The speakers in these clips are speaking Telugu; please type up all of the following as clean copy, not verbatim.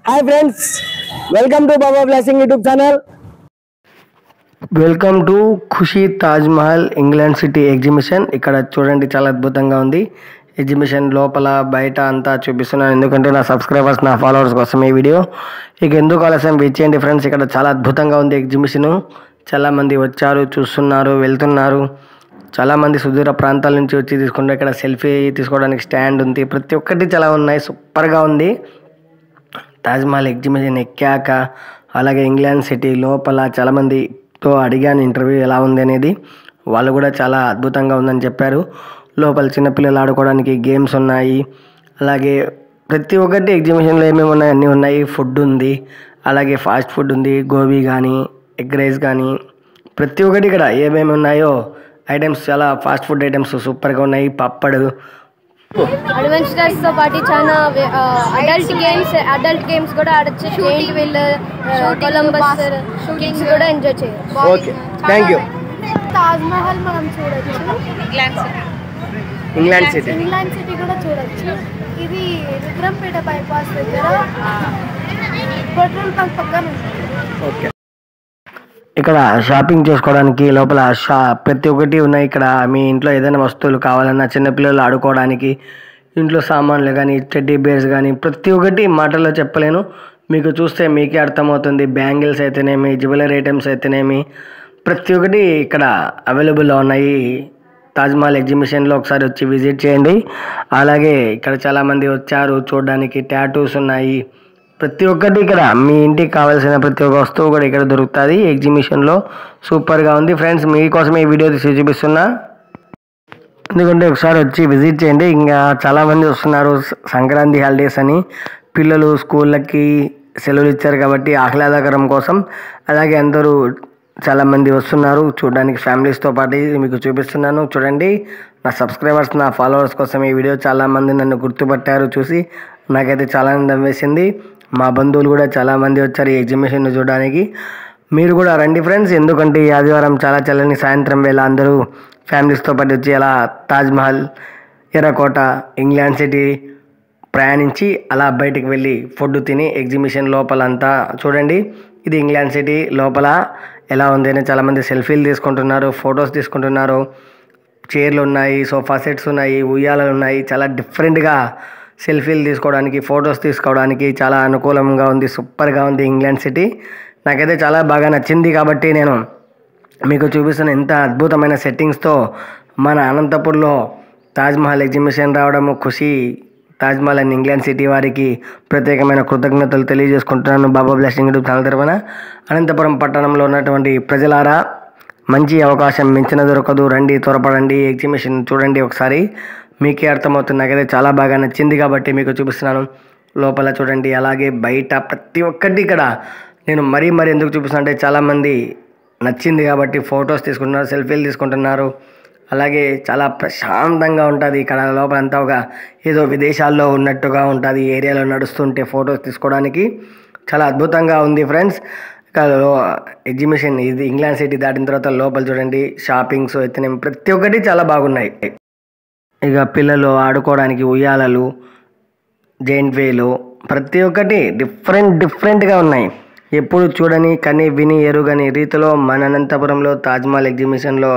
Hi friends, welcome to Baba blessing YouTube channel. Welcome to Khushi Taj Mahal England city exhibition. ఇక్కడ చూడండి, చాలా అద్భుతంగా ఉంది. ఎగ్జిబిషన్ లోపల బయట అంతా చూపిస్తున్నాను, ఎందుకంటే నా సబ్స్క్రైబర్స్, నా ఫాలోవర్స్ కోసం ఈ వీడియో. ఇక ఎందుకు ఆలస్యం, వెయిట్ చేయండి ఫ్రెండ్స్. ఇక్కడ చాలా అద్భుతంగా ఉంది ఎగ్జిబిషను. చాలామంది వచ్చారు, చూస్తున్నారు, వెళ్తున్నారు. చాలామంది సుదూర ప్రాంతాల నుంచి వచ్చి తీసుకుంటారు. ఇక్కడ సెల్ఫీ తీసుకోవడానికి స్టాండ్ ఉంది. ప్రతి ఒక్కటి చాలా ఉన్నాయి, సూపర్గా ఉంది. తాజ్మహల్ ఎగ్జిబిషన్ ఎక్కాక, అలాగే ఇంగ్లాండ్ సిటీ లోపల చాలామందితో అడిగాను ఇంటర్వ్యూ ఎలా ఉంది అనేది. వాళ్ళు కూడా చాలా అద్భుతంగా ఉందని చెప్పారు. లోపల చిన్నపిల్లలు ఆడుకోవడానికి గేమ్స్ ఉన్నాయి. అలాగే ప్రతి ఒక్కటి ఎగ్జిబిషన్లో ఏమేమి ఉన్నాయి అన్నీ ఉన్నాయి. ఫుడ్ ఉంది, అలాగే ఫాస్ట్ ఫుడ్ ఉంది. గోబీ కానీ, ఎగ్ రైస్ కానీ, ప్రతి ఒక్కటి ఇక్కడ ఏమేమి ఉన్నాయో ఐటమ్స్, చాలా ఫాస్ట్ ఫుడ్ ఐటమ్స్ సూపర్గా ఉన్నాయి. పప్పడు, అడ్వెంచరస్ తో పాటు చాలా అడల్ట్ గేమ్స్ కూడా ఆడొచ్చు. జైంట్ వీల్, కొలంబస్, కిడ్స్ కూడా ఎంజాయ్ చేయొచ్చు. Okay, thank you. Taj Mahal మనం చూడొచ్చు. ఇంగ్లాండ్ సిటీ కూడా చూడొచ్చు. ఇది రుద్రంపేట బైపాస్ దగ్గర పెట్రోల్ బంక్ పక్కన ఉంది. ఓకే, ఇక్కడ షాపింగ్ చేసుకోవడానికి లోపల ప్రతి ఒక్కటి ఉన్నాయి. ఇక్కడ మీ ఇంట్లో ఏదైనా వస్తువులు కావాలన్నా, చిన్నపిల్లలు ఆడుకోవడానికి ఇంట్లో సామాన్లు కానీ, టెడ్డీ బేర్స్ కానీ, ప్రతి ఒక్కటి మాటల్లో చెప్పలేను. మీకు చూస్తే మీకే అర్థమవుతుంది. బ్యాంగిల్స్ అయితేనేమి, జ్యువెలరీ ఐటమ్స్ అయితేనేమి, ప్రతి ఒక్కటి ఇక్కడ అవైలబుల్లో ఉన్నాయి. తాజ్మహల్ ఎగ్జిబిషన్లో ఒకసారి వచ్చి విజిట్ చేయండి. అలాగే ఇక్కడ చాలామంది వచ్చారు చూడడానికి. టాటూస్ ఉన్నాయి. ప్రతి ఒక్కటి ఇక్కడ మీ ఇంటికి కావాల్సిన ప్రతి ఒక్క వస్తువు కూడా ఇక్కడ దొరుకుతుంది ఎగ్జిబిషన్లో. సూపర్గా ఉంది ఫ్రెండ్స్. మీకోసమే ఈ వీడియో తీసి చూపిస్తున్నా, ఎందుకంటే ఒకసారి వచ్చి విజిట్ చేయండి. ఇంకా చాలామంది వస్తున్నారు సంక్రాంతి హాలిడేస్ అని. పిల్లలు స్కూళ్ళకి సెలవులు ఇచ్చారు కాబట్టి ఆహ్లాదకరం కోసం. అలాగే అందరూ చాలామంది వస్తున్నారు చూడడానికి ఫ్యామిలీస్తో పాటు. మీకు చూపిస్తున్నాను చూడండి. నా సబ్స్క్రైబర్స్, నా ఫాలోవర్స్ కోసం ఈ వీడియో. చాలామంది నన్ను గుర్తుపట్టారు చూసి, నాకైతే చాలా ఆనందం వేసింది. మా బంధువులు కూడా చాలామంది వచ్చారు ఈ ఎగ్జిబిషన్ చూడడానికి. మీరు కూడా రండి ఫ్రెండ్స్, ఎందుకంటే ఈ ఆదివారం చాలా చల్లని సాయంత్రం వేళ అందరూ ఫ్యామిలీస్తో పాటు వచ్చి అలా తాజ్మహల్, ఎర్రకోట, ఇంగ్లాండ్ సిటీ ప్రయాణించి అలా బయటికి వెళ్ళి ఫుడ్ తిని ఎగ్జిబిషన్ లోపల అంతా చూడండి. ఇది ఇంగ్లాండ్ సిటీ లోపల ఎలా ఉంది అని చాలామంది సెల్ఫీలు తీసుకుంటున్నారు, ఫొటోస్ తీసుకుంటున్నారు. చైర్లు ఉన్నాయి, సోఫా సెట్స్ ఉన్నాయి, ఉయ్యాలలు ఉన్నాయి. చాలా డిఫరెంట్గా సెల్ఫీలు తీసుకోవడానికి, ఫొటోస్ తీసుకోవడానికి చాలా అనుకూలంగా ఉంది. సూపర్గా ఉంది ఇంగ్లాండ్ సిటీ. నాకైతే చాలా బాగా నచ్చింది కాబట్టి నేను మీకు చూపిస్తున్న ఎంత అద్భుతమైన సెట్టింగ్స్తో మన అనంతపూర్లో తాజ్మహల్ ఎగ్జిబిషన్ రావడము. ఖుషి తాజ్మహల్ అండ్ ఇంగ్లాండ్ సిటీ వారికి ప్రత్యేకమైన కృతజ్ఞతలు తెలియజేసుకుంటున్నాను బాబా బ్లెస్సింగ్ యూట్యూబ్ ఛానల్ తరఫున. అనంతపురం పట్టణంలో ఉన్నటువంటి ప్రజలారా, మంచి అవకాశం మించిన దొరకదు. రండి, త్వరపడండి, ఎగ్జిబిషన్ చూడండి ఒకసారి. మీకే అర్థమవుతుంది. నాకైతే చాలా బాగా నచ్చింది కాబట్టి మీకు చూపిస్తున్నాను. లోపల చూడండి, అలాగే బయట ప్రతి ఒక్కటి ఇక్కడ నేను మరీ ఎందుకు చూపిస్తున్నా అంటే, చాలామంది నచ్చింది కాబట్టి ఫొటోస్ తీసుకుంటున్నారు, సెల్ఫీలు తీసుకుంటున్నారు. అలాగే చాలా ప్రశాంతంగా ఉంటుంది ఇక్కడ లోపలంతా. ఒక ఏదో విదేశాల్లో ఉన్నట్టుగా ఉంటుంది ఈ ఏరియాలో నడుస్తుంటే ఫొటోస్ తీసుకోవడానికి. చాలా అద్భుతంగా ఉంది ఫ్రెండ్స్. ఎగ్జిబిషన్ ఇది ఇంగ్లాండ్ సిటీ దాటిన తర్వాత లోపల చూడండి, షాపింగ్స్ అయితేనే ప్రతి ఒక్కటి చాలా బాగున్నాయి. ఇక పిల్లలు ఆడుకోవడానికి ఉయ్యాలలు, జైంట్ వీలు, ప్రతి ఒక్కటి డిఫరెంట్గా ఉన్నాయి. ఎప్పుడు చూడని, కని విని ఎరుగని రీతిలో మన అనంతపురంలో తాజ్మహల్ ఎగ్జిబిషన్లో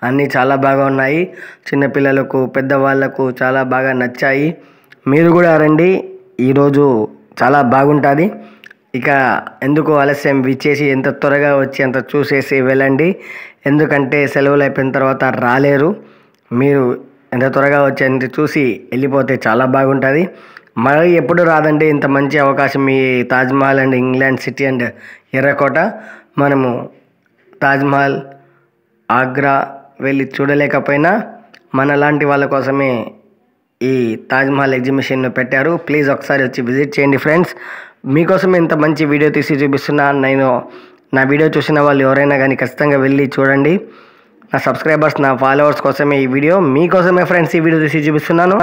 అన్నీ చాలా బాగా ఉన్నాయి. చిన్నపిల్లలకు, పెద్దవాళ్లకు చాలా బాగా నచ్చాయి. మీరు కూడా రండి, ఈరోజు చాలా బాగుంటుంది. ఇక ఎందుకు ఆలస్యం, విచ్చేసి ఎంత త్వరగా వచ్చి అంత చూసేసి వెళ్ళండి. ఎందుకంటే సెలవులు అయిపోయిన తర్వాత రాలేరు. మీరు ఎంత త్వరగా వచ్చి అంత చూసి వెళ్ళిపోతే చాలా బాగుంటుంది. మరి ఎప్పుడు రాదండి ఇంత మంచి అవకాశం ఈ Taj Mahal and England city and ఎర్రకోట. మనము తాజ్మహల్, ఆగ్రా వెళ్ళి చూడలేకపోయినా మనలాంటి వాళ్ళ కోసమే ఈ తాజ్మహల్ ఎగ్జిబిషన్ను పెట్టారు. ప్లీజ్ ఒకసారి వచ్చి విజిట్ చేయండి ఫ్రెండ్స్. మీకోసం ఇంత మంచి వీడియో తీసి చూపిస్తున్నా. నా వీడియో చూసిన వాళ్ళు ఎవరైనా కానీ ఖచ్చితంగా వెళ్ళి చూడండి. నా సబ్స్క్రైబర్స్, నా ఫాలోవర్స్ కోసమే ఈ వీడియో. మీకోసమే ఫ్రెండ్స్ ఈ వీడియో తీసి చూపిస్తున్నాను.